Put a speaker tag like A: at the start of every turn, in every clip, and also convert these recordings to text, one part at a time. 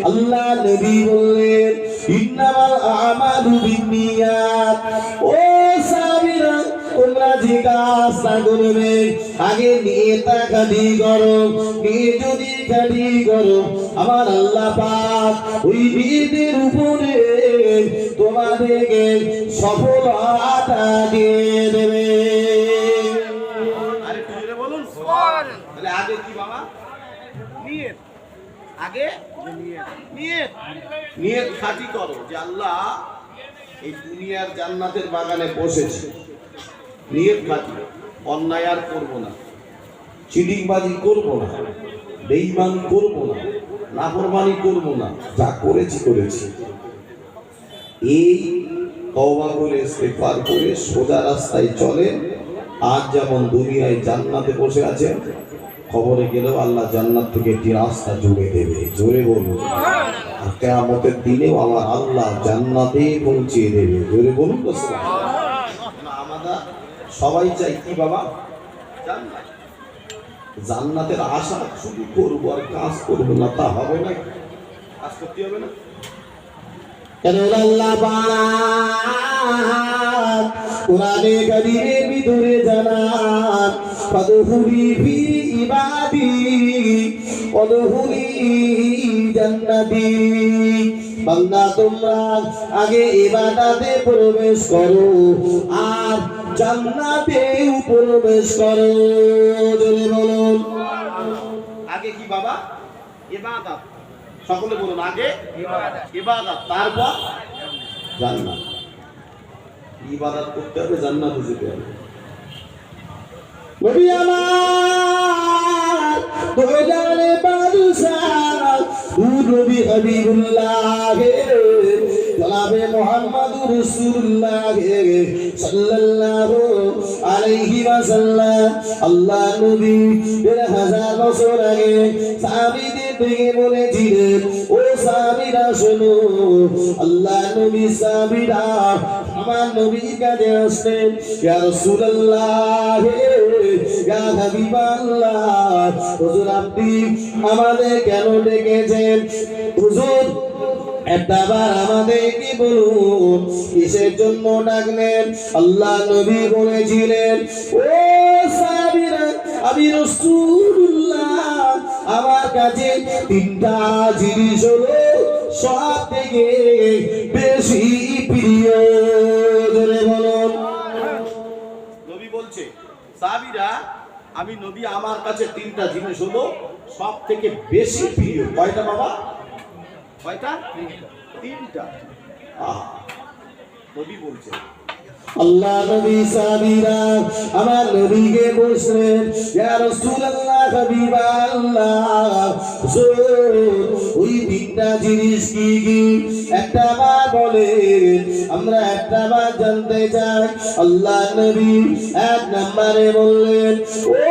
A: আল্লাহ নবী বললেন ইন্নামাল আমালু বিন্নিয়াত। ও সাহাবীরা তোমরা যে কাজটা করবে আগে নিয়তটা খাঁটি করো। নিয়ত যদি খাঁটি করো আমার আল্লাহ পাক ওই নিয়তের উপরে তোমাদেরকে সফলতা দিয়ে দেবে।
B: আরে তুই বলুন সুবহানাল্লাহ। তাহলে আগে কি বাবা? নিয়ত। আগে নিয়ত নিয়ত খাঁটি করো যে আল্লাহ এই দুনিয়ার জান্নাতের বাগানে বসেছে। নিয়ত খাঁটি, অন্যায় আর করবো না, চিটিংবাজি করবো না, বেঈমানি করবো না, নাফরমানি করবো না, যা করেছি করেছি। এই তওবা করে ইস্তেগফার করে সোজা রাস্তায় চলে। আজ যেমন দুনিয়ায় জান্নাতে বসে আছে, খবরে গেলেও আল্লাহ জান্নাত থেকে একটি রাস্তা জুড়ে দেবে। জোরে বলুন। আর কিয়ামতের দিনেও আমার আল্লাহ জান্নাতে পৌঁছিয়ে দেবে। জোরে বলুন তো সুবহানাল্লাহ। আমরা সবাই চাই কি বাবা? জান্নাত। জান্নাতের আশা শুধু করবো আর কাজ করবো না তা হবে না। কাজ করতে হবে না।
A: আল্লাহ পাক কোরআনে কারীমের ভিতরে জানান ফাদখুলি ফি ইবাদি ওয়াদখুলি জান্নাতি। বান্দা তোমরা আগে ইবাদতে প্রবেশ করো আর জান্নাতেও প্রবেশ করো। জোরে বলুন।
B: আগে কি বাবা? ইবাদত। সকলে বলুন আগে ইবাদত, তারপর
A: জান্নাত।
B: ইবাদত করতে হবে, জান্নাতে যেতে হবে।
A: নবী আমার দোজানে বাদশাহ নবী হাবিবুল্লাহ জনাবে মুহাম্মদুর রাসূলুল্লাহ সাল্লাল্লাহু আলাইহি ওয়াসাল্লাম আল্লাহ নবী 1000 বছর আগে সাহাবীদের থেকে বলেছিলেন, ও সাহাবীরা শোনো, আল্লাহ নবী সাহাবীরা আমার নবীর কাছে আসলেন, ইয়া রাসূলুল্লাহ ইয়া হাবিবাল্লাহ, হুজুর আপনি আমাদের কেন ডেকেছেন? হুজুর একবার আমাদেরকে বলুন কিসের জন্য ডাকলেন? আল্লাহ নবী বলেছিলেন, ও সাহাবীরা আমি রাসূলুল্লাহ আমার কাছে তিনটা জিনিস হলো সব থেকে বেশি প্রিয়। ধরে বলুন।
B: নবী বলছে সাহাবীরা আমি নবী আমার কাছে তিনটা জিনিস হলো সব থেকে বেশি প্রিয়। কয়টা বাবা? কয়টা? তিনটা। নবী বলছে
A: আল্লাহ নবী সাহাবীরা আমার নবীকে বললেন, ইয়া রাসূলুল্লাহ হাবিবাল্লাহ ওই তিনটা জিনিস কি কি একটা বার বলেন, আমরা একটা বার জানতে চাই। আল্লাহ নবী এক নম্বরে বললেন, ও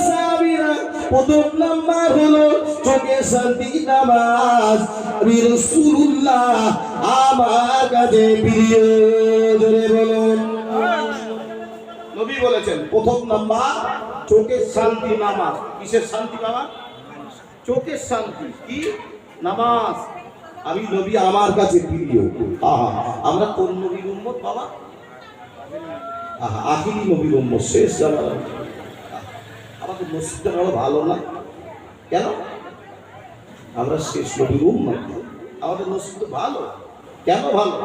A: সাহাবীরা প্রথম নাম্বার হলো চোখের শান্তি নামাজ। আমি রাসূলুল্লাহ আমার কাছে প্রিয়। জোরে বলুন।
B: নবী বলেছেন প্রথম নাম্বার চোখের শান্তি নামাজ। কিসের শান্তি বাবা? চোখের শান্তি। কি? নামাজ।
A: আমি নবী আমার কাছে প্রিয়।
B: আমরা কোন নবীর উম্মত বাবা?
A: আখিরি নবীর উম্মত, শেষ জামানার।
B: আমাদের মসজিদটা বড় ভালো না কেন?
A: আমরা শেষ নবীর উম্মত।
B: আমাদের মসজিদ ভালো কেন? ভালো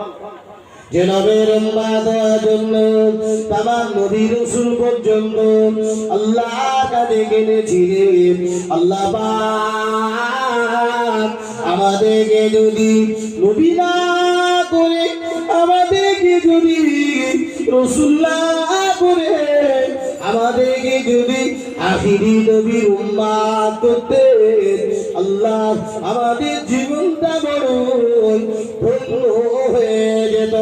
A: যে নবীর উম্মত জন্য তামাম নবী রাসূল পর্যন্ত আল্লাহ কাছে গেলেছিলেন। আল্লাহ পাক আমাদেরকে যদি নবী না করে, আমাদেরকে যদি রাসূল না করে, আমাদেরকে যদি আখিরি নবীর উম্মত করতে, আল্লাহ আমাদের জীবনটা বড় ধন্য হয়ে যেত।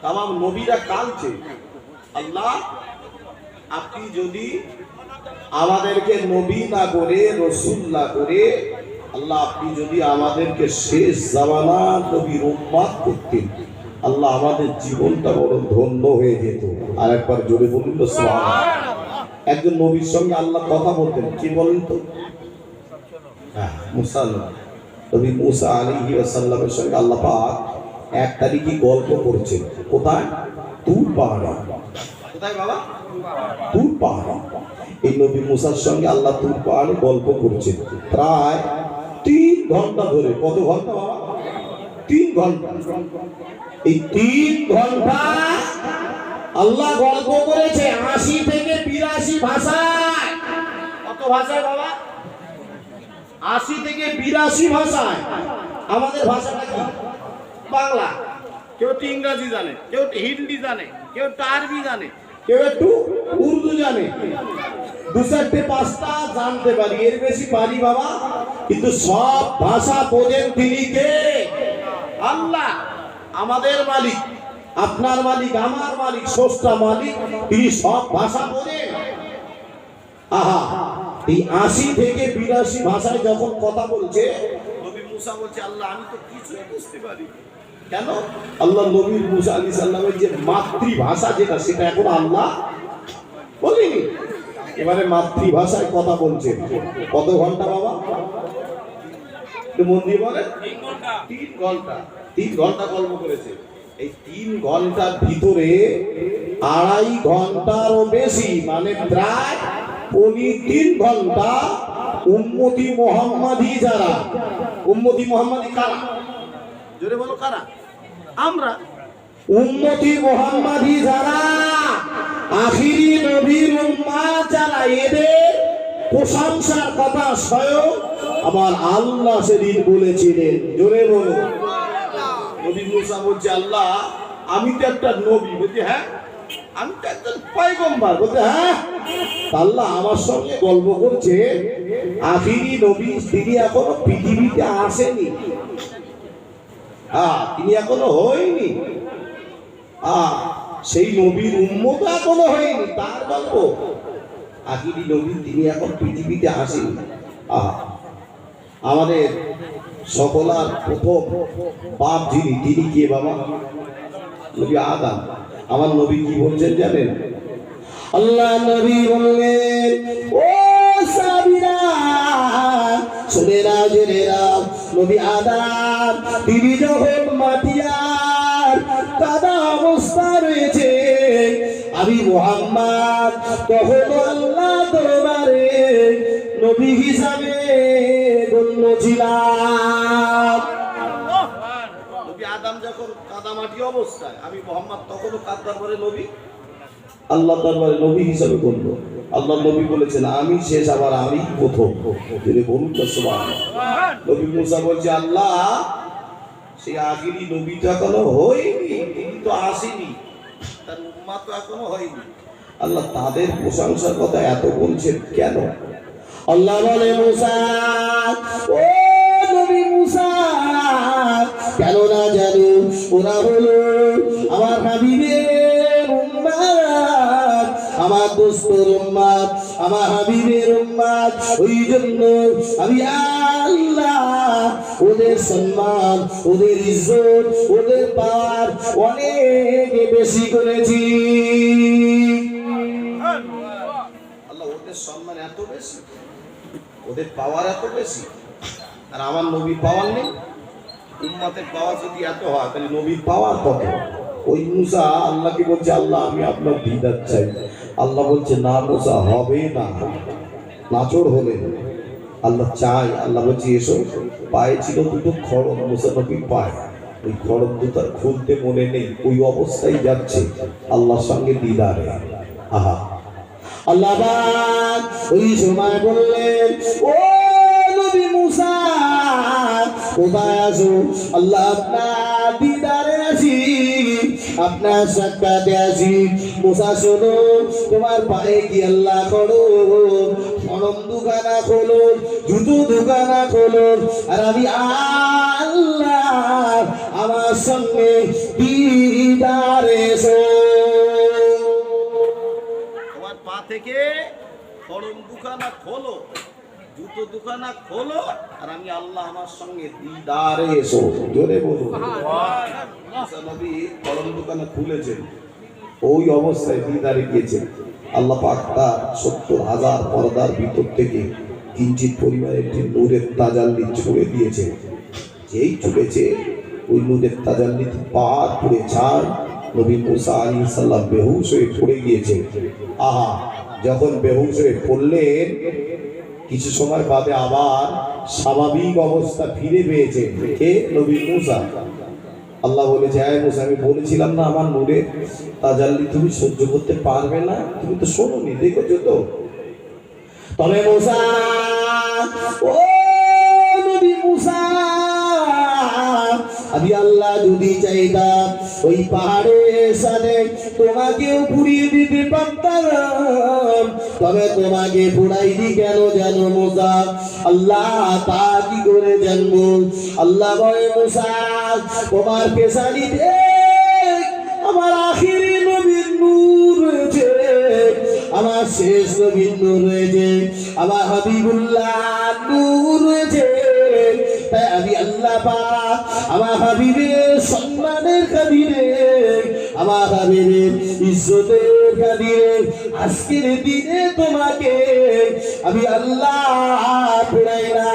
B: তামাম নবীরা কালছে আল্লাহ আপনি যদি আমাদেরকে নবী না করে, রাসূল না করে, আল্লাহ আপনি যদি আমাদেরকে শেষ জামানার নবীর উম্মত করতেন, আল্লাহ আমাদের জীবনটা বড় ধন্য হয়ে যেত। আর একবার জোরে বলুন তো সুবহানাল্লাহ। একজন নবীর সঙ্গে আল্লাহ কথা বলতেন, কি বলেন তো? মুসা, নবী মুসা আলাইহিস সালামের সঙ্গে আল্লাহ পাক এক তারিখে গল্প করছেন। কোথায়? তুর পাহাড়ে। কোথায় বাবা? তুর পাহাড়ে। এই নবী মুসার সঙ্গে আল্লাহ তুর পাহাড়ে গল্প করছেন প্রায় 3 ঘন্টা ধরে। কত ঘন্টা বাবা? 3 ঘন্টা। এই 3 ঘন্টা আল্লাহ গল্প করেছে 80 থেকে 82 ভাষায়। কত ভাষায় বাবা? 80 থেকে 82 ভাষায়। আমাদের ভাষাটা কি? বাংলা। কেউ তো ইংরেজি জানে, কেউ তো হিন্দি জানে, কেউ তো আরবি জানে, কেউ একটু উর্দু জানে। 2-4-5টা জানতে পারি, এর বেশি পারি বাবা। কিন্তু সব ভাষা বোঝেন তিনি কে? আল্লাহ, আমাদের মালিক, আপনার মালিক, আমার মালিক, স্রষ্টা মালিক, তিনি সব ভাষা বোঝেন। আহা, এই 80 থেকে 82 ভাষায় যখন কথা বলছে, নবী মুসা বলছে, আল্লাহ আমি তো কিছুই বুঝতে পারি। কেন? আল্লাহ নবী মুসা আলাইহিস সালামের যে মাতৃভাষা যেটা, সেটা এখন আল্লাহ বলেনি। এবারে মাতৃভাষায় কথা বলছে। কত ঘন্টা বাবা? একটু মন দিয়ে বলেন। 3 ঘন্টা। 3 ঘন্টা গল্প করেছে। এই 3 ঘন্টার ভিতরে 2.5 ঘন্টারও বেশি, মানে প্রায় 3 ঘন্টা উম্মতি মুহাম্মাদি যারা, উম্মতি মুহাম্মাদি কারা? জোরে বলো কারা? আমরা। উম্মতি মুহাম্মাদি যারা, আখিরি নবীর উম্মাত যারা, এদের প্রশংসার কথা স্বয়ং আমার আল্লাহ সেদিন বলেছিলেন। জোরে বলো। নবী মুসা বলছে, আল্লাহ আমি তো একটা নবী। বলছে হ্যাঁ, আমি তো একজন পয়গম্বর। বলতে হ্যাঁ। আল্লাহ আমার সঙ্গে গল্প করছে আখিরি নবী, তিনি এখনো পৃথিবীতে আসেনি। তিনি এখনো হয়নি। সেই নবীর উম্মত এখনো হয়নি, তার গল্প। আখিরি নবী তিনি এখন পৃথিবীতে আসেনি। আমাদের সকলার প্রথম বাপ যিনি, তিনি কে বাবা? নবী আদম। আমার নবী কি বলছেন জানেন? আল্লাহ নবী বললেন, ও সাবিরা শুনে না, জেনে না, নবী আদম তিনি যখন মাটিয়ার কাদা অবস্থা রয়েছে, আমি মুহাম্মদ তখন আল্লাহ দরবারে নবী হিসাবে গণ্য ছিলাম। নবী আদম যখন কাদামাটি অবস্থায়, আমি মুহাম্মদ তখনও কার দরবারে নবী, আল্লাহ দরবারে নবী হিসাবে গণ্য। আল্লাহ নবী বলেছেন আমি শেষ, আবার আমি প্রথম। তিনি বলুন তো সুবহানাল্লাহ। নবী মুসা বলছে, আল্লাহ সেই আখিরি নবী তো এখনো হয়নি, তিনি তো আসেনি, তার উম্মাত তো এখনো হয়নি। আল্লাহ তাদের প্রশংসার কথা এত বলছেন কেন? আল্লাহ বলে, মুসা, ও নবী মুসা, কেন না জানো, ওরা হলো আমার হাবিবের উম্মাত, আমার দোস্তের উম্মাত, আমার হাবিবের উম্মাত। ওই জন্য আমি আল্লাহ ওদের সম্মান, ওদের ইজ্জত, ওদের পাওয়ার অনেক বেশি করেছি। আল্লাহ ওদের সম্মান এত বেশি, ওদের পাওয়ার এত বেশি, আর আমার নবীর পাওয়ার নেই। উম্মতের পাওয়ার যদি এত হয়, তাহলে নবীর পাওয়ার কত? ওই মুসা আল্লাহকে বলছে, আল্লাহ আমি আপনার দিদার চাই। আল্লাহ বলছে, না মুসা, হবে না, নাচড় হলে। আল্লাহ চাই। আল্লাহ বলছে, এসো। পায়ে ছিল 2টো খড়ম, মুসা নবীর পায়ে। ওই খড়ম দুটার খুলতে মনে নেই, ওই অবস্থায় যাচ্ছে আল্লাহর সঙ্গে দিদারে। আহা, আল্লাহ ওই সময় বললেন, ও নবী মুসা, কোথায় আছো? আল্লাহ আপনার দিদারে আছি, আপনার সাক্ষাতে আছি। মুসা শোনো, তোমার পায়ে কি আল্লাহ করো, খড়ম দুখানা খোলো, জুতো দুখানা খোলো, আর আমি আল্লাহ আমার সঙ্গে দিদারে এসো। পা থেকে খড়ম দুখানা খোলো, জুতো দুখানা খোলো, আর আমি আল্লাহ আমার সঙ্গে দিদারে এসো। জোরে বলুন। মুসা নবী খড়ম দুখানা খুলেছেন, ওই অবস্থায় দিদারে গিয়েছেন।
A: আল্লাহ পাক তার 70,000 পর্দার ভিতর থেকে কিঞ্চিত পরিমাণে একটি নূরের তাজাল্লি ছুড়ে দিয়েছে। যেই ছুড়েছে ওই নূরের তাজাল্লিতে পাহাড় পুড়ে ছাড়, নবী মুসা আলাইহিস সালাম বেহুশ হয়ে পড়ে গিয়েছে। আহা, যখন বেহুশ হয়ে পড়লেন কিছু সময় বাদে আবার স্বাভাবিক অবস্থা ফিরে পেয়েছে। কে? নবী মুসা। আল্লাহ বলেছে, আয় মুসা, আমি বলেছিলাম না আমার নূরের তাজাল্লি তুমি সহ্য করতে পারবে না? তুমি তো শোনোনি, দেখেছো তো। তবে মুসা, ও নবী মুসা, আমি আল্লাহ যদি চাইতাম ওই পাহাড়ের সাথে তোমাকেও পুড়িয়ে দিতে পারতাম, তবে তোমাকে পুড়াইনি কেন জানো মুসা? আল্লাহ তা কি করে জানবো? আল্লাহ বলে, মুসা তোমার পেশানিতে আমার আখিরি নবীর নূর রয়েছে, আমার শেষ নবীর নূর রয়েছে, আমার হাবিবুল্লাহ নূর রয়েছে। তাই আমি আল্লাহ পাক আমার হাবিবের সম্মানের খাতিরে, আমার হাবিবের ইজ্জতের খাতিরে আজকের দিনে তোমাকে আমি আল্লাহ পুরাই না।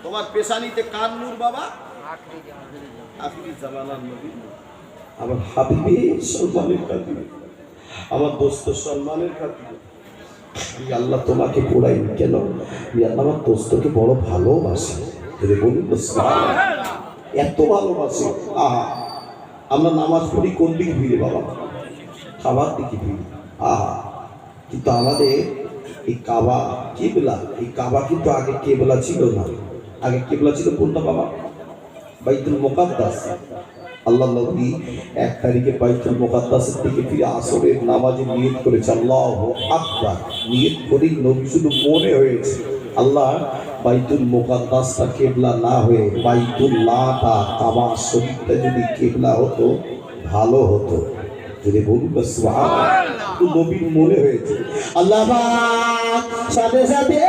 B: তোমার পেশানিতে কার নূর বাবা? আখিরি জামানার নবী।
A: আমার হাবিবের সম্মানের খাতিরে, আমার দোস্ত সম্মানের খাতিরে আমি আল্লাহ তোমাকে পোড়াইনি কেন? আমি আল্লাহ আমার দোস্তকে বড় ভালোবাসি। বলুন তো, এত ভালোবাসি। আহা, আমরা নামাজ পড়ি কোন দিকে ভিড়ে বাবা? খাবার দিকে ভিড়। আহা, কিন্তু আমাদের এই কাবা কেবলা, এই কাবা কিন্তু আগে কেবলা ছিল না। আগে কেবলা ছিল কোনটা বাবা? বাইতুল মুকাদ্দাস। আল্লাহ নবী 1 তারিখে বাইতুল মুকাদ্দাসের দিকে ফিরে আসরের নামাজে নিয়ত করেছে আল্লাহু আকবার। নিয়ত করেই নবী শুধু মনে হয়েছে আল্লাহ বাইতুল মুকাদ্দাসটা কেবলা না হয়ে বাইতুল্লাহটা, কাবা শরীফটা যদি কেবলা হতো ভালো হতো। যদি বলুন সুবহানাল্লাহ, তো নবীর মনে হয়েছে। আল্লাহ পাক সাথে সাথে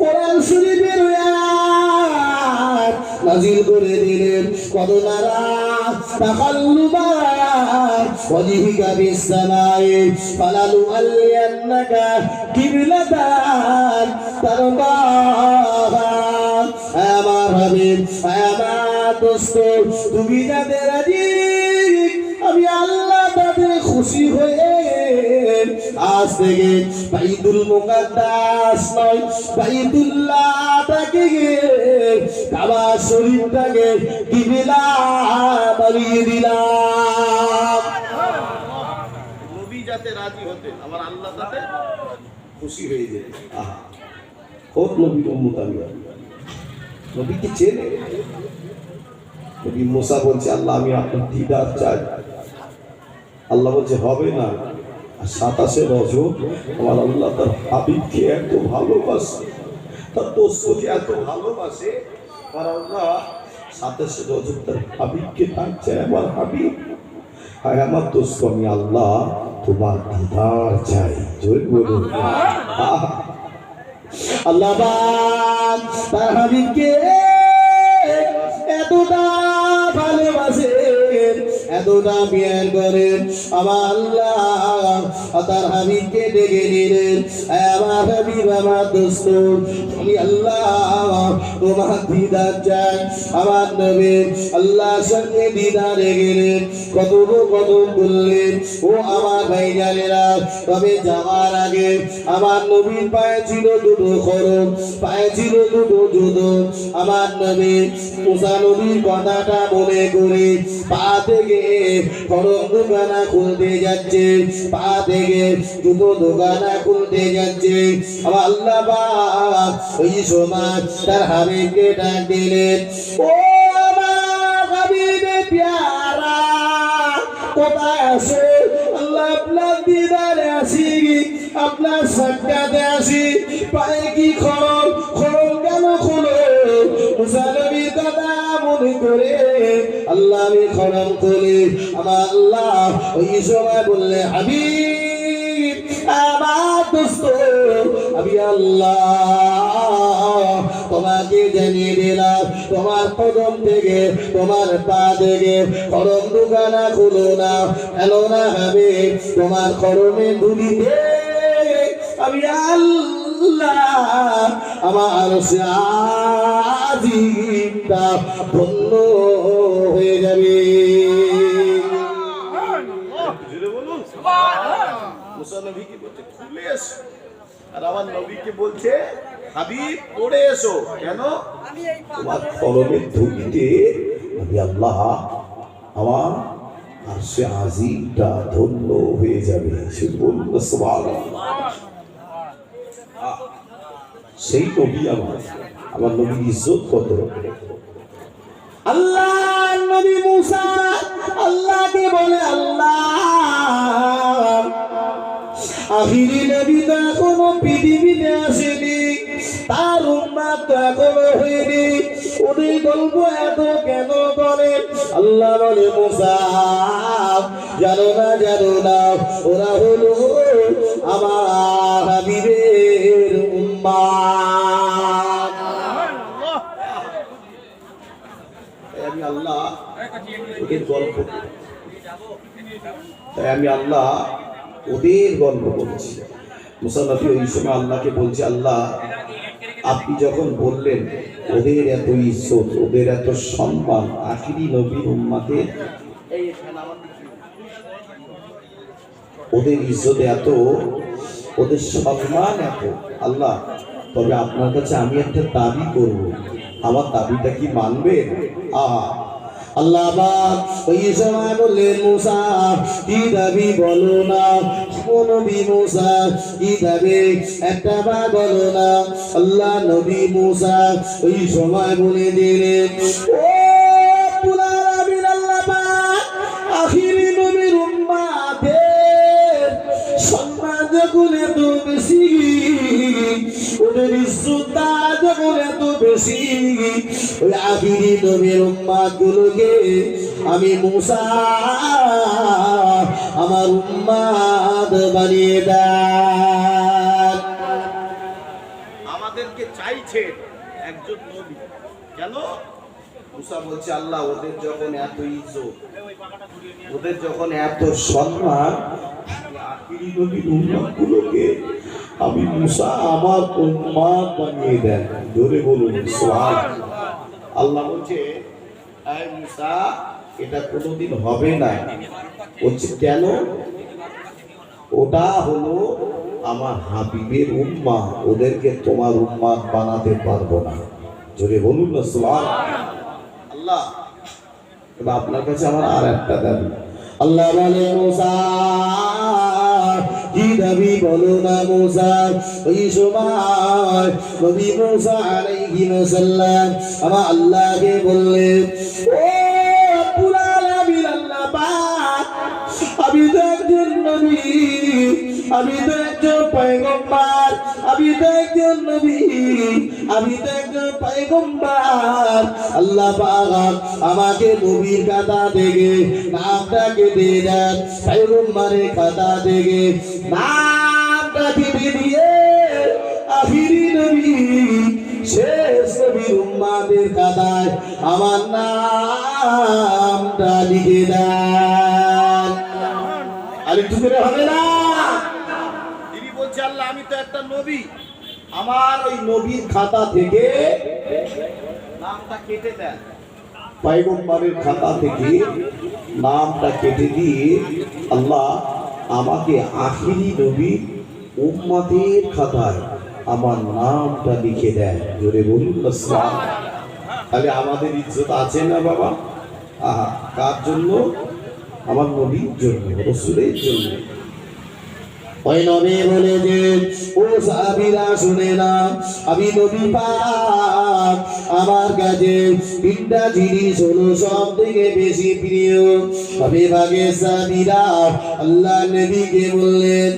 A: কোরআন শরীফের আয়াত নাযিল করে দিলেন। কত নারা তাকাল্লুবা ওয়াজহিকা বিস সামাই ফালানুআল্লিয়ান্নাকা কিবলাতান তারদাহা। আমার হাবিব, আমার দোস্ত, তুমি যাদের রাজি আমি আল্লাহ তাদের খুশি হয়ে আজ থেকে বাইতুল মুকাদ্দাস নয় বাইতুল্লাহটাকে কাবা শরীফটাকে কিবলা বানিয়ে দিলাম।
B: নবী যাতে রাজি হতেন, আমার আল্লাহ তাতে খুশি হয়ে যেত।
A: আহা, খোদ নবীর উম্মত আমি। নবীকে চেনে। নবী মুসা বলছে, আল্লাহ আমি আপনার দিদার চাই। আল্লাহ বলছে হবে না। আর 27 রজব আমার আল্লাহ তার হাবিবকে এত ভালোবাসে, তার দোস্তকে এত ভালোবাসে, আমার আল্লাহ 27 রজব তার হাবিবকে ডাকছে, আমার হাবিব, হায় আমার দোস্ত, আমি আল্লাহ তোমার দিদার চাই। জয় বলুন। আল্লাহ পাক তার হাবিবকে এতটা ভালোবাসে, এতটা প্যার করেন, আমার আল্লাহ তার হাবিবকে ডেকে নিলেন, আমার হাবিব, আমার দোস্ত, আমি আল্লাহ তোমার দিদার চাই। আমার নবী আল্লাহর সঙ্গে দিদারে গেলেন, কত বললেন। ও আমার ভাইজানেরা, তবে যাওয়ার আগে আমার নবীর পায়ে ছিল 2 খড়ম, পায়ে ছিল 2 জুতো। আমার নবী মুসা নবীর কথাটা মনে করে পা থেকে খড়ম দোকানা খুলতে যাচ্ছে, পা থেকে জুতো দোকানা খুলতে যাচ্ছে। আমার আল্লাহ পাক ওই সময় তার হাবিবকে ডাক দিলেন, ও আমার হাবিবে প্যারা, কোথায় আসে? আল্লাহ আপনার দিদারে আসি, আপনার সাক্ষাতে আসি, পায়ে কি খড়ম? খড়ম কেন খোলো? মুসা নবীর কথা মনে করে আল্লাহ আমি খড়ম খুলি। আমার আল্লাহ ওই সময় বললে, হাবিব, আমার দোস্ত, আমি আল্লাহ তোমাকে জানিয়ে দিলাম তোমার কদম থেকে তোমার পা থেকে করম দুখানা খুলো না ফেলো না হবে তোমার করমে ধুলিতে আমি আল্লাহ আমার আজিমটা ধন্য হয়ে যাবে।
B: মুসা নবীকে বলছে খুলে এসো, আর আমার নবীকে বলছে হাবিব পড়ে এসো। কেন?
A: তোমার কলমের ধুলিতে আমি আল্লাহ আমার আরশে আজিমটা ধন্য হয়ে যাবে। সে বলল সুবহানাল্লাহ। সেই নবী আমার নবীর ইজ্জত কত। আল্লাহ নবী মুসা আল্লাহকে বলে আল্লাহ আখিরি নবী তো এখনো পৃথিবীতে আসেনি, তার উম্মত তো এখনো হয়নি, ওদের গল্প এত কেন করে? আল্লাহ বলে মুসা জানো না ওরা হলো আমার হাবিবের উম্মত।
B: আমি আল্লাহ ওদের গল্প, তাই আমি আল্লাহ ওদের গল্প বলছি। মুসা নবী ওই সময় আল্লাহকে বলছে আল্লাহ আপনি যখন বললেন ওদের এত ইজ্জত ওদের এত সম্মান আখিরি নবীর উম্মতের ওদের ইজ্জত এত ওদের সম্মান এত আল্লাহ, তবে আপনার কাছে আমি একটা দাবি করব, আমার দাবিটা কি মানবেন?
A: আল্লাহ ওই সময় বললেন মুসা কি দাবি বলো না, নবী মুসা কি দাবি একটা বা বলো না। আল্লাহ নবী মুসা ওই সময় বলে দিলেন ও পুরার আমির আল্লাহ পাক আখিরি নবীর উম্মতের সম্মান যখন এত বেশি, ওদের ইজ্জতটা যখন এত বেশি, ওই আখিরি নবীর উম্মত গুলোকে আমি মুসা আমার উম্মত বানিয়ে দেন।
B: আমাদেরকে চাইছে একজন নবী। কেন? মুসা বলছে আল্লাহ ওদের যখন এত ইজ্জত ওদের যখন এত সম্মান, আখিরি নবীর উম্মতগুলোকে আমি মুসা আমার উম্মত বানিয়ে দেন। জোরে বলুন সুবহানাল্লাহ। আল্লাহ বলছে এই মুসা এটা কোনোদিন হবে না। বলছে কেন? ওটা হলো আমার হাবিবের উম্মাহ, ওদেরকে তোমার উম্মাহ বানাতে পারবো না। জোরে বলুন না সুবহানাল্লাহ। আল্লাহ এবার আপনার কাছে আমার আর একটা দাবি।
A: আল্লাহ বলে মুসা কি দাবি বলো না মুসা। ওই সময় নবী মুসা আলাইহিস সালাম আমার আল্লাহকে বললেন ও পুরাল আমির আল্লাহ পাক আমি তো একজন নবী, আমি তো একজন পয়গম্বর, আমি তো একজন নবী, আমি তো একজন পয়গম্বর। আল্লাহ পাক আমাকে নবীর খাতা থেকে নামটা কেটে দেন, পয়গম্বরের খাতা থেকে নামটা কেটে দিয়ে আখিরি নবী শেষ নবীর উম্মতের খাতায় আমার নামটা লিখে দেন। আর একটু করে হবে না?
B: তিনি বলছে আল্লাহ আমি তো একটা নবী, আমার ওই নবীর খাতা থেকে নামটা কেটে দেন।
A: পয়গম্বরের খাতা থেকে নামটা কেটে দিয়ে আল্লাহ আমাকে আখিরি নবী উম্মতের খাতায় আমার নামটা লিখে দেন। জোরে বলুন না সুবহানাল্লাহ। তাহলে আমাদের ইজ্জত আছে না বাবা? আহা, কার জন্য? আমার নবীর জন্য, রাসূলের জন্য। ওই নবী বলে যে ও সাহাবীরা শুনে না, আমি নবী পাক আমার কাছে তিনটা জিনিস হলো সব থেকে বেশি প্রিয়। আমি ভাগে সাহাবীরা আল্লাহ নবীকে বললেন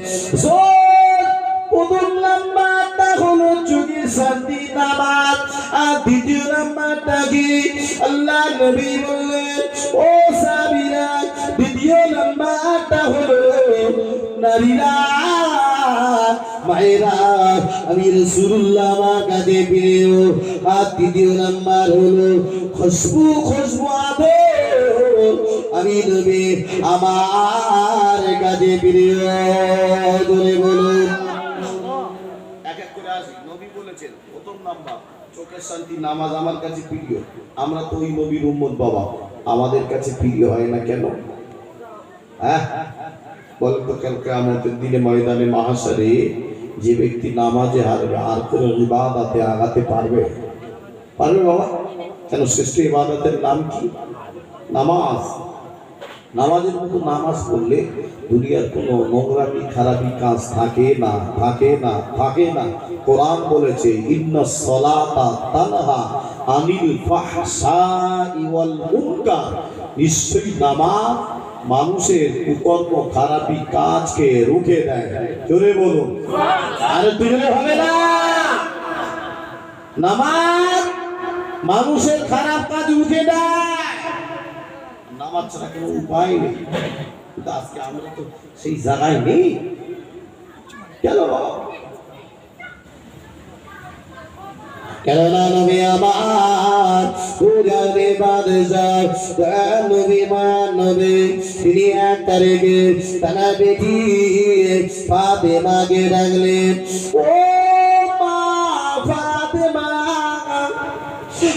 A: প্রথম নাম্বারটা হলো চোখের শান্তি নামাজ, আর দ্বিতীয় নাম্বারটা কি? আল্লাহ নবী বললেন ও সাহাবীরা দ্বিতীয় নাম্বারটা হলো নারীরা মায়েরা, আমি রাসূলুল্লাহ আমার কাছে প্রিয়। আর তৃতীয় নাম্বার হলো খুশবু, খুশবু আদর, আমি নবী আমার কাছে প্রিয়। জোরে বলুন।
B: এক এক করে আসি। নবী বলেছেন প্রথম নাম্বার চোখের শান্তি, নামাজ আমার কাছে প্রিয়। আমরা তো ওই নবীর উম্মত বাবা, আমাদের কাছে প্রিয় হয় না কেন? হ্যাঁ বলেন তো, কালকে আমাদের দিনে ময়দানে মাহাশারে যে ব্যক্তি নামাজে হারবে আর কোনো ইবাদতে আগাতে পারবে? পারবে বাবা? কেন? শ্রেষ্ঠ ইবাদতের নাম কি? নামাজ। নামাজের মতো নামাজ পড়লে দুনিয়ার কোনো নোংরামি খারাপি কাজ থাকে না, থাকে না, থাকে না। কোরআন বলেছে ইন্নাস সালাতা তানহা আনিল ফাহশাই ওয়াল মুনকার, নিশ্চয়ই নামাজ মানুষের কুকর্ম খারাপি কাজকে রুখে দেয়। জোরে বলুন।
A: আর তুলে হবে না। নামাজ মানুষের খারাপ কাজ রুখে দেয়।
B: নামাজ ছাড়া কোনো উপায় নেই। কিন্তু আজকে আমরা তো সেই জায়গায় নেই। কেন বাবা?
A: কেননা নবী আমার পূজারে বাদশাহ, নবী নবী তিনি এক তারিখে তার বেটি ফাতেমাকে ডাকলেন, ও মা ফাতেমা,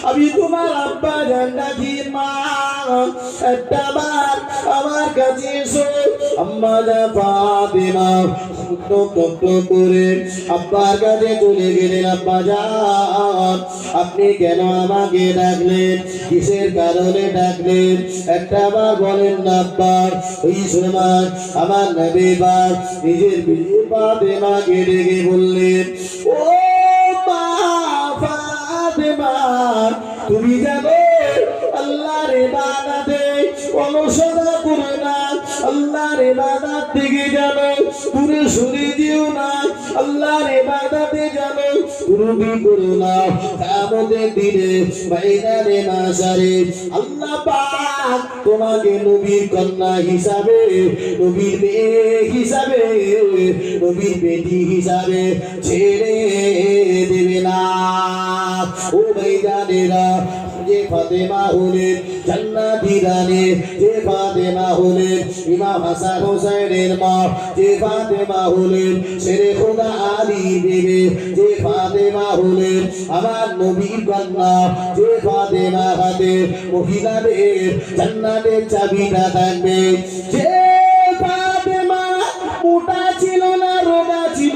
A: আমি তোমার আব্বা জান নাকি মা, একটা বার আমার কাছে এসো। আম্মা জান ফাতেমা টক করে আব্বার কাছে চলে গেলেন। আব্বা জান, আপনি কেন আমাকে ডাকলেন? কিসের কারণে ডাকলেন? একটা বার বলেন না আব্বা। ওই সময় আমার নবী পাক নিজের বিবি ফাতেমাকে ডেকে বললেন, ও মা ফাতেমা, তুমি জানো আল্লাহর ইবাদতে অলসতা করো না, আল্লাহর ইবাদত থেকে জানো দূরে সরে যেও না, আল্লাহর ইবাদতে জানো রুবি করো না। কিয়ামতের দিনে ময়দানে মাশারে আল্লাহ পাক তোমাকে নবীর কন্যা হিসাবে, নবীর মেয়ে হিসাবে, নবীর বেটি হিসাবে ছেড়ে দেবে না। ও ময়দানেরা, যে ফাতেমা হলেন জান্নাতি রানী, যে ফাতেমা হলেন ইমাম হাসান হোসেনের মা, যে ফাতেমা হলেন শেরে খোদা আলী বিবি, যে ফাতেমা হলেন আমার নবীর কন্যা, যে ফাতেমা হাতে মহিলাদের জান্নাতের চাবিটা থাকবে, যে ফাতেমা মোটা ছিল না রোগা ছিল,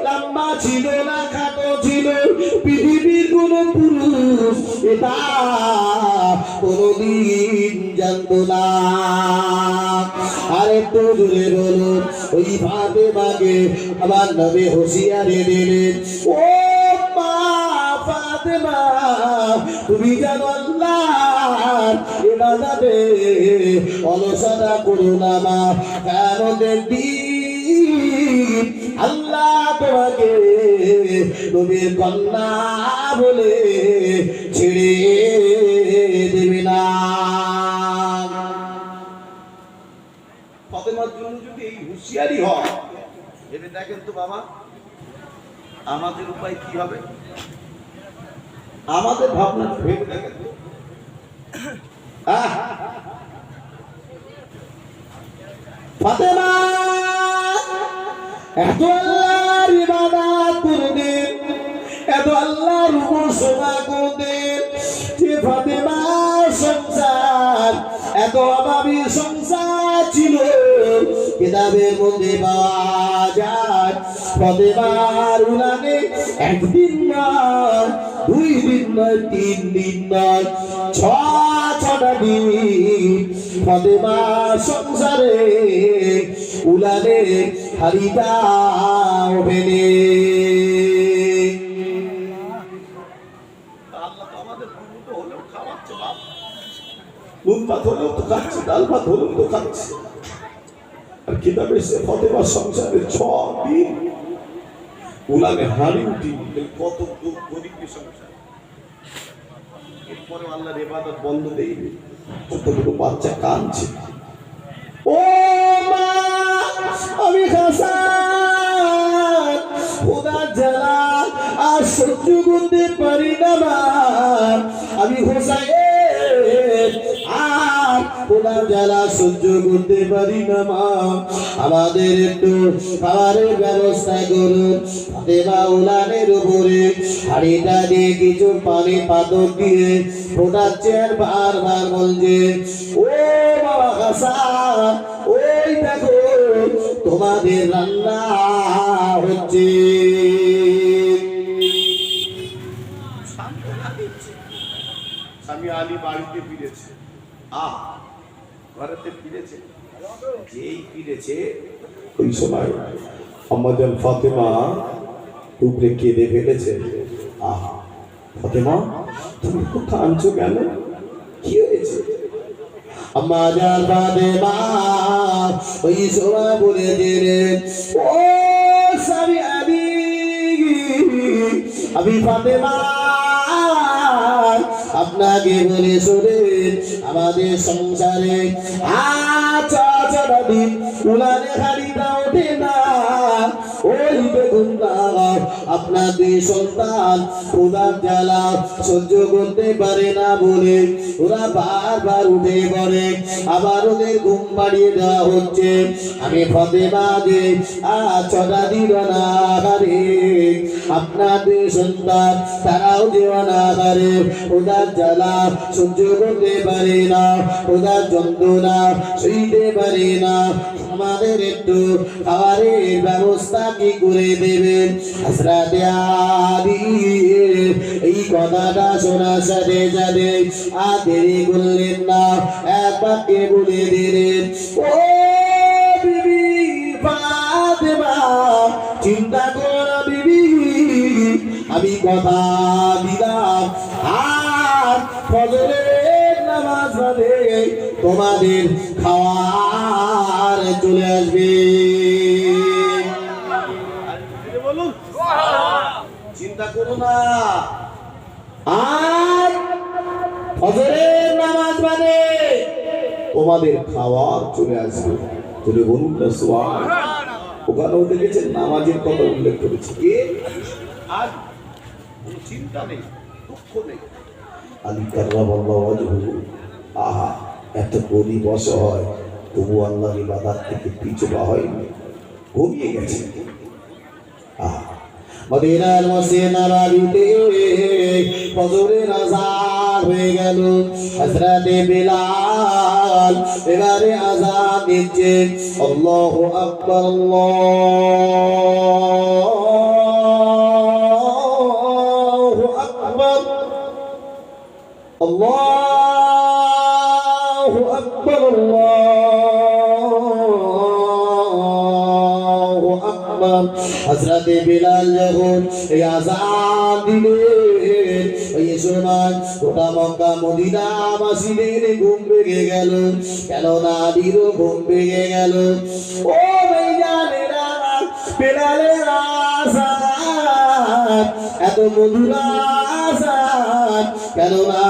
A: লম্বা ছিল না খাটো ছিল, পৃথিবীর কোন পুরুষ এটা কোনদিন জানতো না। আর একটু জোরে বলুন। ওই ফাতেমাকে আমার নবী হুঁশিয়ারি দিলেন, ও মা ফাতেমা, তুমি জানো আল্লাহর ইবাদতে অলসতা করো না মা, কিয়ামতের দিন আল্লাহ তোমাকে নবীর কন্যা বলে ছেড়ে দেবে না।
B: ফাতেমার জন্য যদি এই হুঁশিয়ারি হয়, ভেবে দেখেন তো বাবা, আমাদের উপায় কি হবে? আমাদের ভাবনা ভেবে দেখেন তো।
A: ফাতেমা এত আল্লাহর ইবাদত করতেন, এত আল্লাহর উপাসনা করতেন, যে ফাতেমার সংসার এত অভাবী সংসার ছিল। কিতাবের মধ্যে পাওয়া যায় ফাতেমার উলানে একদিন নয়, 2 দিন নয়, 3 দিন নয়, 6টা দিন ফাতেমার সংসারে উলানে হারিটা ওঠেনি।
B: আল্লাহ তো আমাদের দুটো হলেও খাওয়াচ্ছে বাপ, নুন ভাত হলেও তো খাচ্ছে, ডাল ভাত হলেও তো খাচ্ছে। আর কিতাবে সে ফাতেমার সংসারে 6 দিন উলানে হাড়ি উঠি, কত গরিবের সংসার। এরপরে আল্লাহর ইবাদত বন্ধ দেয়নি, ছোট ছোট বাচ্চা কাঁদছে,
A: ও মা, আমি হাসান করতে পারি না মা, আমি হোসাইন আর খোদার জ্বালা সহ্য করতে পারি না মা, আমাদের একটু খাবারের ব্যবস্থা করুন। ফাতেমা উলানের উপরে হাড়িটা দিয়ে কিছু পানি পাথর দিয়ে ফোটাচ্ছে আর বারবার বলছে, ও বাবা হাসান, ওই দেখো তোমাদের রান্না হচ্ছে।
B: স্বামী আলী বাড়িতে ফিরেছে, ঘরেতে ফিরেছে, যেই ফিরেছে ওই সময় আম্মাজান ফাতেমা উপরে কেঁদে ফেলেছে। ফাতেমা, তুমি তো কাঁদছো কেন, কি হয়েছে?
A: আমাদের ফাতেমা ওই সময় বলে দিলে, ও স্বামী আলী, আমি ফাতেমা আপনাকে বলে শুনে আমাদের সংসারে দিন উলানে হাড়িটা ওঠে না, ওই বেগুন আপনার দুই সন্তান খোদার জ্বালা সহ্য করতে পারে না বলে ওরা বারবার উঠে পড়ে, আবার ওদের ঘুম পাড়িয়ে দেওয়া হচ্ছে। আমি ফাতেমাকে ছটা দিল না আকারে, আপনার দুই সন্তান তারাও দেওয়া না আকারে খোদার জ্বালা সহ্য করতে পারে না, খোদার যন্ত্রণা সইতে পারে না, আমাদের একটু খাবারের ব্যবস্থা কি করে দেবেন? হযরত আলী এই কথাটা শোনার সাথে সাথে আর দেরি করলেন না, এক বাক্যে বলে দিলেন, ও বিবি ফাতেমা, চিন্তা করো না বিবি, আমি কথা দিলাম আর ফজরের নামাজ পড়ে তোমাদের খাওয়ার চলে আসবে।
B: বলুন, চিন্তা করো না,
A: আর ফজরের নামাজ মানে তোমাদের খাওয়ার চলে আসবে। চলে বলুন না সুবহানাল্লাহ। ওখানেও দেখেছেন নামাজের কথা উল্লেখ করেছে,
B: কে আজ কোনো চিন্তা নেই, দুঃখ নেই।
A: আলী কার্রামাল্লাহু ওয়াজহুহু, আহা এত গরিব অসহায়, তবু আল্লাহর ইবাদত থেকে পিছু পা হয়নি, ঘুমিয়ে গেছে। মদিনার মসজিদে নববীতে ফজরের আযান হয়ে গেল। হযরত বিলাল এবারে আযান দিচ্ছে, আল্লাহু আকবার, আল্লাহু আকবার, আল্লাহু আকবার, আল্লাহু আকবার। হযরত বিলাল যখন এই আযান দিলেন, এই সময় গোটা মক্কা মদিনা বাসীদের ঘুম ভেঙে গেল, কেননা আলীরও ঘুম ভেঙে গেল। ও ভাইজানেরা, বিলালের আযান এত মধুর আযান, কেননা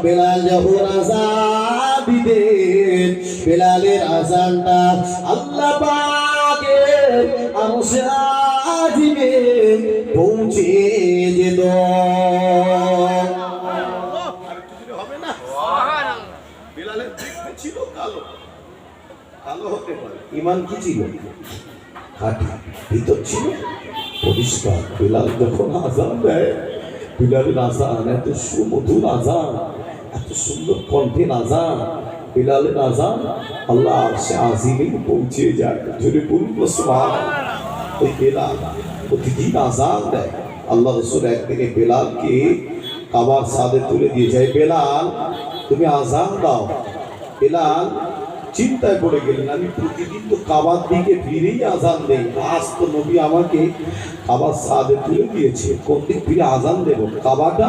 A: বিলাল যখন আযান দিতেন, বিলালের আযানটা আল্লাহ পাকের আরশে আজিমে পৌঁছে যেত।
B: হবে না, বিলালের দেখতে ছিল কালো, কালো হতে পারে,
A: ইমান কি ছিল? খাঁটি। ভিতর ছিল পরিষ্কার। বিলাল যখন আযান দেয়, বিলালের আযান এত সুমধুর আযান, এত সুন্দর কণ্ঠের আযান, বিলালের আযান আল্লাহ আরশে আজিমে পৌঁছে যায়। জোরে বলুন সুবহানাল্লাহ। ওই বেলাল প্রতিদিন আযান দেয়। আল্লাহ রাসূল একদিনে বেলালকে কাবার সাদে তুলে দিয়ে যায়, বেলাল তুমি আযান দাও। বেলাল চিন্তায় পড়ে গেলেন, আমি প্রতিদিন তো কাবার দিকে ফিরেই আযান দেই, আজ তো নবী আমাকে কাবার সাদে তুলে দিয়েছে, কোন দিক ফিরে আযান দেব? কাবাটা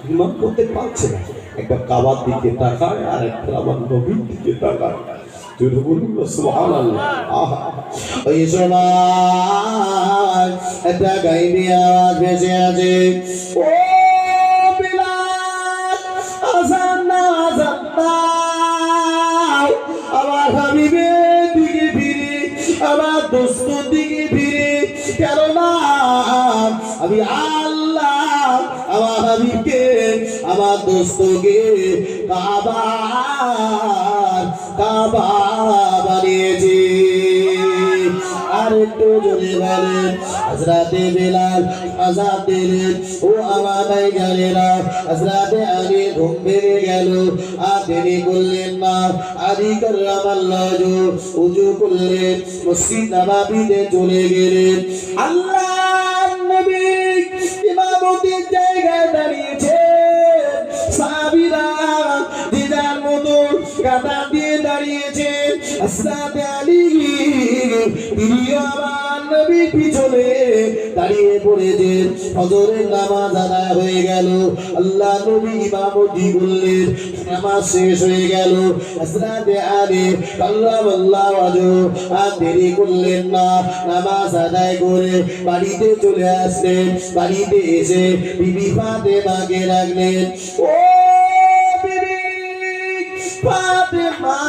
A: নির্মাণ করতে পারছে না, একটা কাবার দিকে তাকায় আর একটা আবার নবীর দিকে তাকায়। যদি বলুন সুবহানাল্লাহ। আহা, ওই সময় একটা গাইবি আওয়াজ ভেসে আছে, ও বিলাল, আযান দাও, আযান দাও। আমার হাবিবের দিকে ফিরে, আমার দোস্তের দিকে ফিরে, কেননা আমি আল্লাহ হাবিবকে আমার দোস্তকে কাবা বানিয়েছে। আর একটু জোরে বলেন হযরতে বেলাল আযান দিলেন। ও আমার ভাইজানেরা, হযরতে আলী ঘুম ভেঙে গেল, আর দেরি করলেন না। আলী কাররামাল্লাহু ওযু করলেন, মসজিদ নববীতে চলে গেলেন। আল্লাহর নবী ইমামতির জায়গায় দাঁড়িয়েছে, সাহাবীরা যে যার মতো কাঁধা দিয়ে দাঁড়িয়েছে। হযরতে আলী তিনিও আমার নবীর পিছনে দাঁড়িয়ে পড়েছেন। ফজরের নামাজ আদায় হয়ে গেল, আল্লাহ নবী ইমামতি করলেন, নামাজ শেষ হয়ে গেল। হযরতে আলী কাররামাল্লাহু ওয়াজহু আর দেরি করলেন না, নামাজ আদায় করে বাড়িতে চলে আসলেন। বাড়িতে এসে বিবি ফাতেমাকে রাখলেন। ও বিবি ফাতেমা,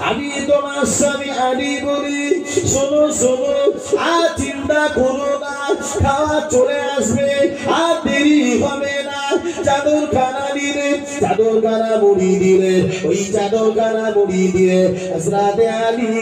A: আমি তোমার স্বামী আলী বলি, শোনো শোনো, আর চিন্তা করো না, খাওয়া চলে আসবে, আর দেরি হবে না। চাদরখানা দিলে, চাদরখানা মুড়ি দিলে, ওই চাদরখানা মুড়ি দিয়ে হযরতে আলী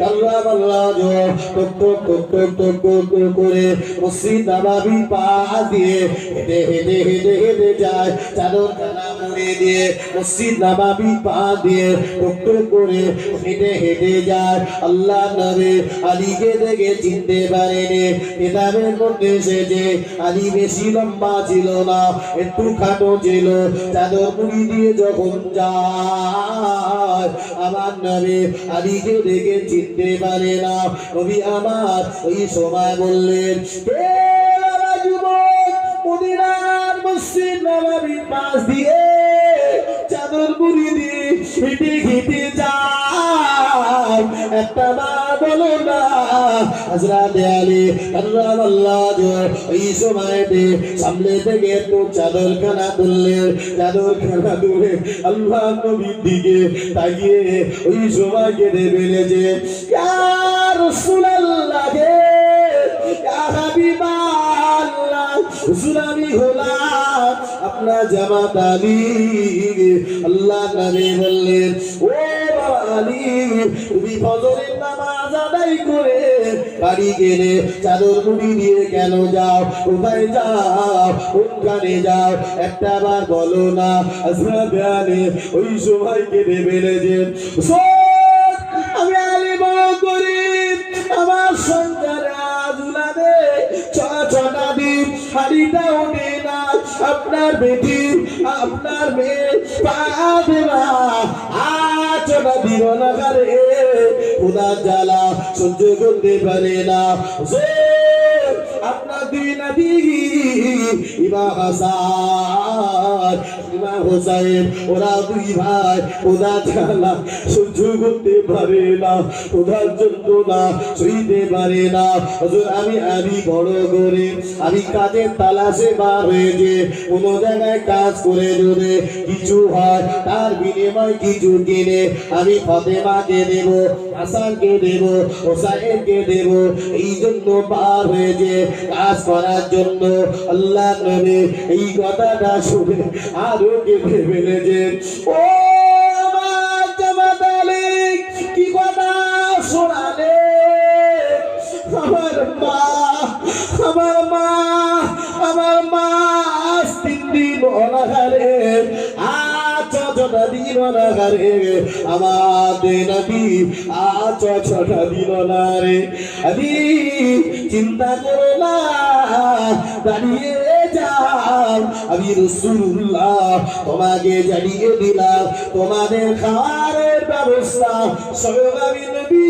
A: কাররামাল্লাহু টক টক টক টক টক টক করে মসজিদ নববী পাশ দিয়ে হেঁটে হেঁটে হেঁটে হেঁটে যায়। চাদরখানা মুড়ি দিয়ে মসজিদ নববী পাশ দিয়ে টক টক করে হেঁটে হেঁটে যায়। আল্লাহ নবী আলীকে দেখে চিনতে পারেনি। কিতাবের মধ্যে এসেছে আলী বেশি লম্বা ছিল না, একটু খাটো ছিল। চাদর মুড়ি দিয়ে যখন যায়, আমার নবী আলীকে দেখে চিনতে পারে না। নবী আমার ওই সময় বললেন, হে আমার যুবক, মদিনার মসজিদ নববীর পাশ দিয়ে চাদর মুড়ি দিয়ে হেঁটে হেঁটে যায়, একটা বার বলো না। হযরতে আলী কাররামাল্লাহু ওই সময়তে সামনে থেকে একটু চাদরখানা তুললেন। চাদরখানা তুলে আল্লাহ নবীর দিকে তাকিয়ে ওই সময় কেঁদে ফেলেছে। ইয়া রাসূলুল্লাহ, ইয়া হাবিবাল্লাহ, হুজুর আমি হলাম আপনার জামাত আলী। আল্লাহ নবী বললেন, ও বাবা আলী, তুমি ফজরের নামাজ আদায় করে বাড়ি গেলে চাদর মুড়ি দিয়ে কেন যাও? কোথায় যাও? কোনখানে যাও? একটা বার বলো না। হযরতে আলী ওই সময় কেঁদে ফেলেছেন। আমি আলী বড় গরিব, আমার সংসারে আজ উলাদে ছটা দিন হাড়িটা ওঠে না। আপনার বেটি, আপনার মেয়ে ফাতেমা আজ ছটা দিন অনাহারে খোদার জ্বালা সহ্য করতে পারে না। আপনার দুই নাতি ইমাম হাসান, ইমাম হোসাইন, ওরা দুই ভাই খোদার জ্বালা সহ্য করতে পারে না, খোদার যন্ত্রণা সইতে পারে না। হুজুর আমি বড় করে আমি কাজের তালাশে বার হয়েছে, কোনো জায়গায় কাজ করে যদি কিছু হয় তার বিনিময় কিছু কিনে আমি ফাতেমাকে দেব, হাসানকে দেব, হোসাইনকে দেব। এই জন্য বার হয়েছে কাজ করার জন্য। আল্লাহ নবী এই কথাটা শুনে আরো কেঁদে ফেলেছেন। ও আমার জামাত আলী, কি কথা শোনালে? আমার মা, আমার মা, আমার মা আজ 3 দিন অনাহারে, আজ 6টা দিন অনাহারে। আমার নবী আজ 6টা দিন অনাহারে। আমি চিন্তা করো না, দাঁড়িয়ে যাও, আমি রাসূলুল্লাহ তোমাকে জানিয়ে দিলাম তোমাদের খাবারের ব্যবস্থা স্বয়ং আমি নবী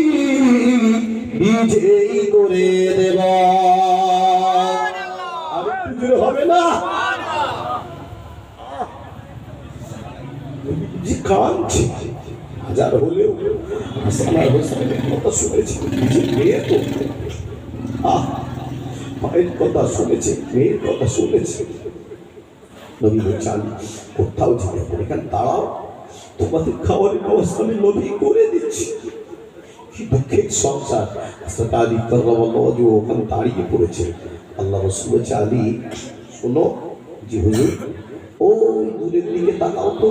A: নিজেই করে দেব। আর কিছু হবে না। জি কাঁদছে, হাজার হলেও হাসান হোসেনের কথা শুনেছি, মেয়ের মায়ের কথা শুনেছে, মেয়ের কথা শুনেছে। নবী বলছেন কোথাও যাবে না, এখানে দাঁড়াও, তোমাদের খাবারের ব্যবস্থা আমি নবী করে দিচ্ছি। কি দুঃখের সংসার। আলী কাররামাল্লাহু ওখানে দাঁড়িয়ে পড়েছে। আল্লাহ রাসূল বলছে, আলী শোনো জি হুজুর, ওই দূরের দিকে তাকাও তো।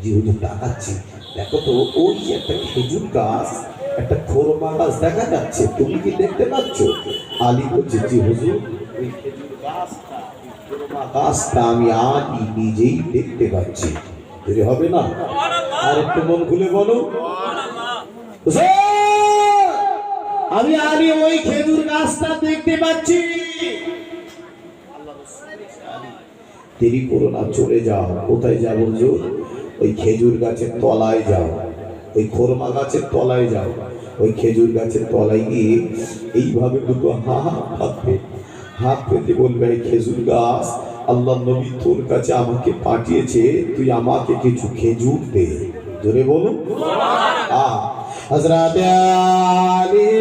A: জি হুজুর তাকাচ্ছি, দেখো তো ওই যে একটা খেজুর গাছ, একটা খোরমা গাছ দেখা যাচ্ছে, তুমি কি দেখতে পাচ্ছ? আলী বলছে জি হুজুর, ওই খেজুর গাছটা, ওই খোরমা গাছটা আমি আলী নিজেই দেখতে পাচ্ছি। দেরি হবে না, আর একটু মন খুলে বলো। হুজুর, আমি আলী ওই খেজুর গাছটা দেখতে পাচ্ছি। দেরি করো না, চলে যাও। কোথায় যাবো হুজুর? ওই খেজুর গাছের তলায় যাও, ওই খোরমা গাছের তলায় যাও। ওই খেজুর গাছের তলায় গিয়ে এইভাবে দুটো হাত পেতে বলবে, এই খেজুর গাছ, আল্লাহ নবী তোর কাছে আমাকে পাঠিয়েছে, তুই আমাকে কিছু খেজুর দে। জোরে বলুন। হযরত আলী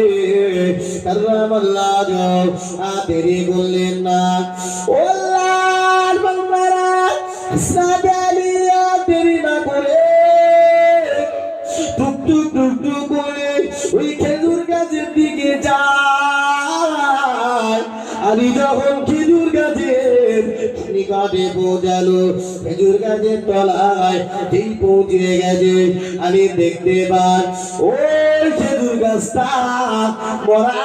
A: কাররামাল্লাহু দেরি বললেন না। ও আল্লাহর বান্দারা, হযরত আলী দেরি না করে টুক টুক টুক টুক করে ওই খেজুর গাছের দিকে যায়। আলী যখন খেজুর গাছের নিকটে পৌঁছালো, খেজুর গাছের তলায় যেই পৌঁছে গেছে, আমি দেখতে পাই ওই খেজুর গাছটা মরা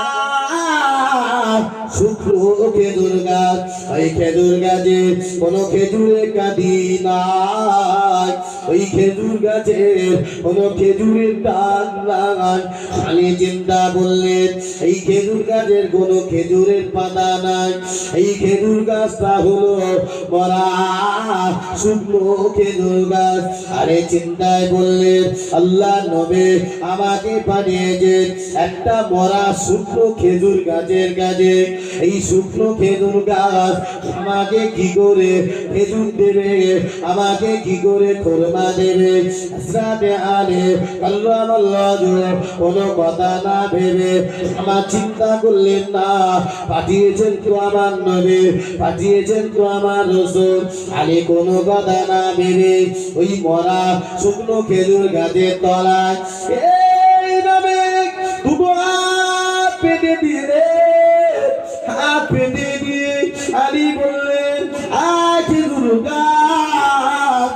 A: শুকনো খেজুর গাছ। ওই খেজুর গাছে কোনো খেজুরের কাঁদি নাই, ওই খেজুর গাছের কোনো খেজুরের ডাল নাই। আমি চিন্তা বললেন, এই খেজুর গাছের কোনো খেজুরের পাতা নাই, এই খেজুর গাছটা হলো মরা শুকনো খেজুর গাছ। আরে চিন্তায় বললেন, আল্লাহ নবী আমাকে পাঠিয়েছেন একটা মরা শুকনো খেজুর গাছের কাছে। এই শুকনো খেজুর গাছ আমাকে কি করে খেজুর দেবে, আমাকে কি করে খোরমা দেবে? হযরত আলী কাররামাল্লাহু কোনো কথা না ভেবে আমার চিন্তা করলেন না, পাঠিয়েছেন তো আমার নবী, পাঠিয়েছেন তো আমার রাসূল। আলী কোনো কথা না ভেবে ওই মরা শুকনো খেজুর গাছের তলায় এইভাবে দুটো হাত পেতে দিয়ে, হাত পেতে দিয়ে আলী বললেন, আয় খেজুর গাছ,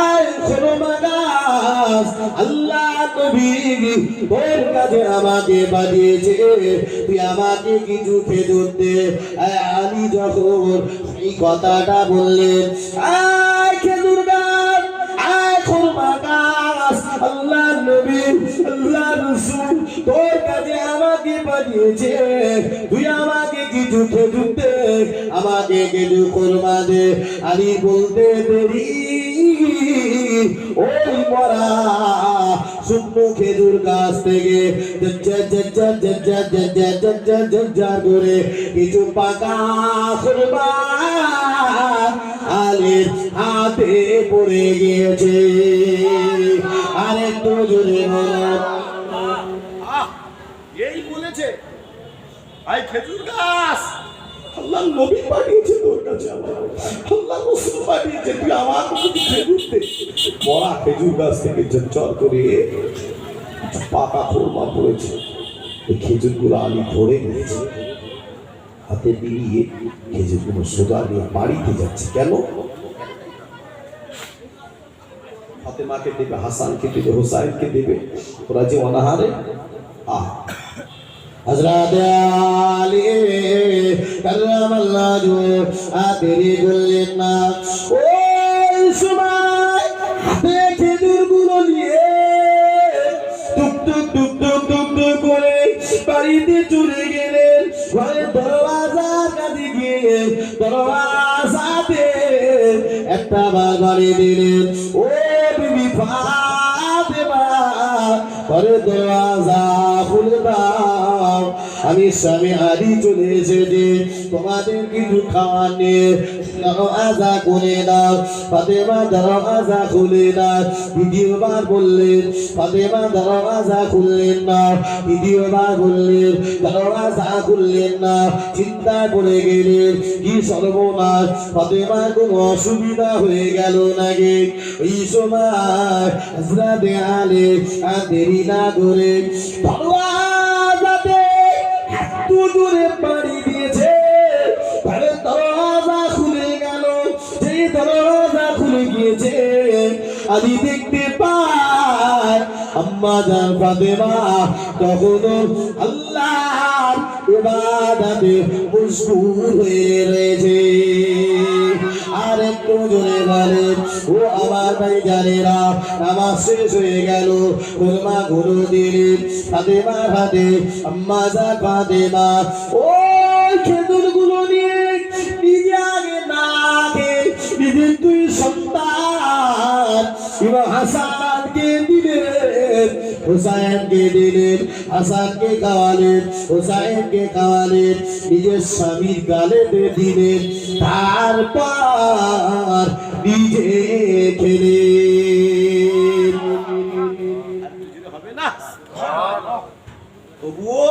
A: আয় খোরমা গাছ, আল্লাহ নবী তোর কাছে আমাকে পাঠিয়েছে, তুই আমাকে কিছু খেজুর দে। আলী যখন এই কথাটা বললেন, আয় খেজুর গাছ, আয় খোরমা গাছ, আল্লাহ নবী, আল্লাহ রাসূল তোর কাছে আমাকে পাঠিয়েছে, তুই আমাকে কিছু খেজুর দে, আমাকে কিছু খোরমা দে। আলী বলতে দেরি ওই মরা শুকনো খেজুর গাছ থেকে করে কিছু পাকা খোরমা আলীর হাতে পড়ে গিয়েছে। আরেকটু জোরে বলো।
B: এই বলেছে, আই খেজুর গাছ,
A: আল্লাহ নবী পাঠিয়েছে তোর কাছে, আমার আল্লাহ রাসূল পাঠিয়েছে, তুই আমাকে কিছু খেজুর দে। মরা খেজুর গাছ থেকে ঝরঝর করে পাকা খোরমা পড়েছে। এই খেজুরগুলো আলী ধরে নিয়েছে, হাতে দিয়ে খেজুরগুলো সোজা নিয়ে বাড়িতে যাচ্ছে। কেন? ফাতেমাকে দেবে, হাসানকে দেবে, হোসাইনকে দেবে, ওরা যে অনাহারে। হযরত আলী কাররামাল্লাহু দেরি করলেন না। ওই সময় হাতে খেজুরগুলো নিয়ে টুক টুক টুক টুক টুক টুক করে বাড়িতে চলে গেলেন। ঘরের দরওয়াজার কাছে গিয়ে দরওয়াজাতে একটা বাড়ি দিলেন। ও বিবি ফাতেমা, ঘরের দরওয়াজা খুলে দাও, আমি স্বামী আলী চলে এসেছি, তোমাদের কিছু খাওয়ার নিয়ে দরওয়াজা খুলে দাও। ফাতেমা দরওয়াজা খুলে দাও। দ্বিতীয়বার বললেন, ফাতেমা দরওয়াজা খুললেন না। তৃতীয়বার বললেন, দরওয়াজা খুললেন না। চিন্তায় পড়ে গেলেন, কি সর্বনাশ, ফাতেমার কোনো অসুবিধা হয়ে গেল নাকি? এই সময় হযরত আলী আর দেরি না করে দরওয়াজাতে একটু দূরে পাড়ি দিয়েছে। দরওয়াজা খুলে যদি দেখতে পায় আম্মা জান ফাতেমা তখন আল্লাহর ইবাদতে মশগুল হয়ে রয়েছে। আর একটু জোরে বলেন ও আমার ভাই জানেরা, নামাজ শেষ হয়ে গেল, খুরমা গুলো দিলেন ফাতেমা হাতে। আম্মা জান ফাতেমা ওই খেজুর গুলো নিয়ে নিজে আগে না খেয়ে নিজের দুই সন্তান ইমাম হাসানকে দিলেন, হুসাইনকে দিলেন, হাসানকে খাওয়ালেন, হুসাইনকে খাওয়ালেন, নিজের স্বামীর গালেতে দিলেন, তারপর নিজে খেলেন।
B: হবে না তবুও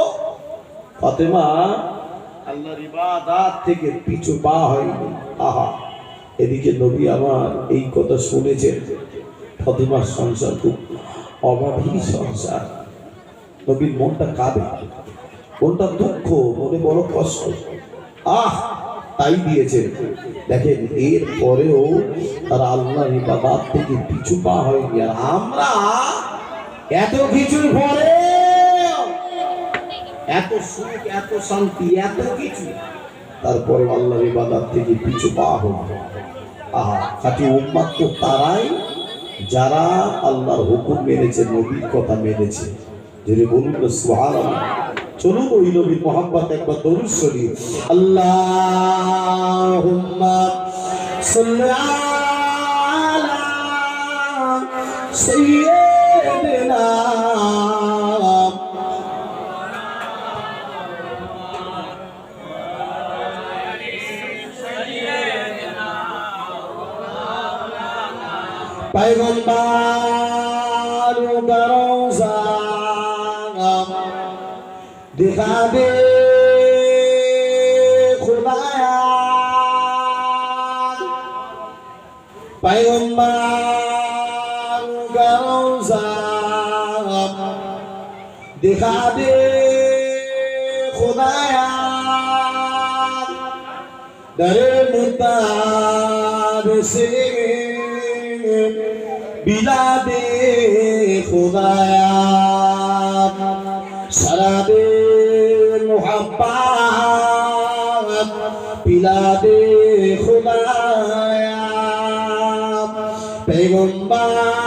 B: ফাতেমা আল্লাহর ইবাদত থেকে পিছু পা হয়নি। আহা, এদিকে নবী আমার এই কথা শুনেছেন। ফাতেমার সংসার খুব অভাবী সংসার, নবীর মনটা কাঁদে, মনটা দুঃখ, মনে বড় কষ্ট। তাই দিয়েছে। দেখেন এর পরেও তারা আল্লাহর ইবাদত থেকে পিছু পা হয়নি। আর আমরা এত কিছুর পরে এত সুখ, এত শান্তি, এত কিছু, তারপরে আল্লাহর ইবাদত থেকে পিছু পা হল। খাঁটি উম্মাত তো তারাই যারা আল্লাহর হুকুম মেনেছে, নবীর কথা মেনেছে। যদি বলুন না সুবহানাল্লাহ। চলুন ওই নবীর মোহাম্মত একবার দরুদ শরীফ। আল্লাহুম্মা সাল্লি আলা সাইয়্যিদিনা पैगंबर का रोज़ा दिखा दे खुदाया, पैगंबर का रोज़ा दिखा दे खुदाया, दरे मुताद से बिलादे खुदाया, शराबे मुहब्बत पिलादे खुदाया, पैगंबर